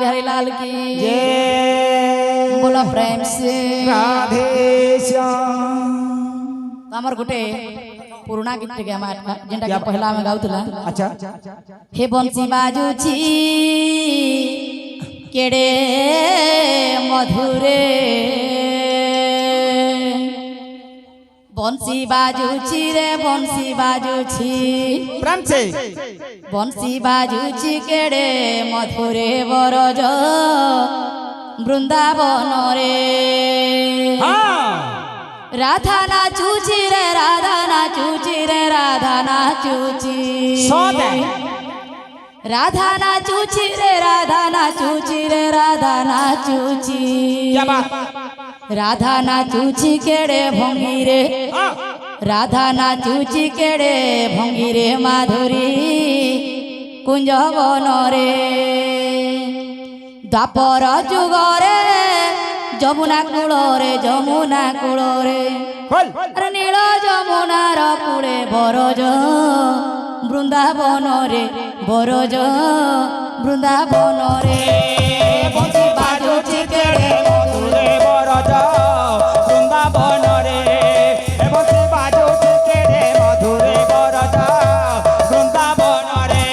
बिहारी लाल की जय बोलो प्रेम से राधे श्याम। हमर गुटे पुराना गीत के हम जेंटा के पहला में गाउतला। अच्छा हे बंसी बाजुची केड़े मधुरे बंसी बाजुची रे बंसी बाजुची प्रेम से बंसी बाजुची केड़े मधुरे बरज वृंदावन रे राधा नाचुची रे राधा नाचुची रे राधा नाचुची राधा नाचुची रे राधा नाचुची रे राधा नाचुची राधा नाचुची केड़े भंगी रे राधा नाचुची केड़े भंगी रे माधुरी कुंज वन रे द्वापर जुग रे যমুনা কূলরে যমুনা কূলরে আরে নীল যমুনার কূলে বরজ বৃন্দাবন রে বরজ বৃন্দাবন রে বংশী বাজুছি কেড়ে মধুরে বরজ বৃন্দাবন রে বংশী বাজুছি কেড়ে মধুরে বরজ বৃন্দাবন রে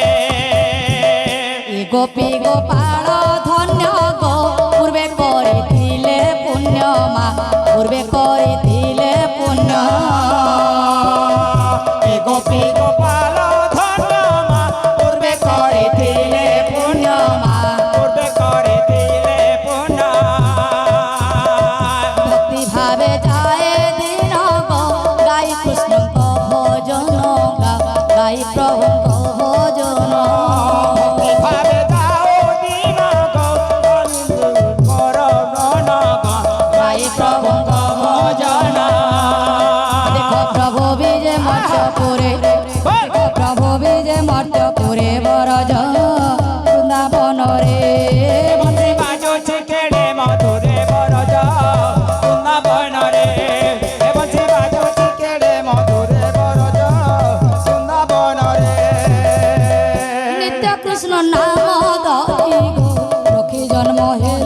গোপী গোপাল ধন্য গো পূর্বে করিলে পুণ্য মা পূর্বে করিলে পুণ্য গোপী গোপাল ধন্য মা পূর্বে করিলে পুণ্য মা পূর্বে করিলে পুণ্য ভক্তি ভাবে যায় দিন গো গাই কৃষ্ণ ভজন গাই প্রভু ভজন ভাবে যাও দিন গো কর নন গাই প্রভু ভজন দেখো প্রভু বিজে মর্ত্যপুরে দেখো প্রভু বিজে মর্ত্যপুরে বরজ বৃন্দাবন রে বন্দে বাজুছি কেড়ে মধুরে বরজ বৃন্দাবন রে বন্দে বাজুছি কেড়ে মধুরে বরজ বৃন্দাবন রে নিত্য কৃষ্ণ নাম ধরি গো রক্ষী জন্ম হেল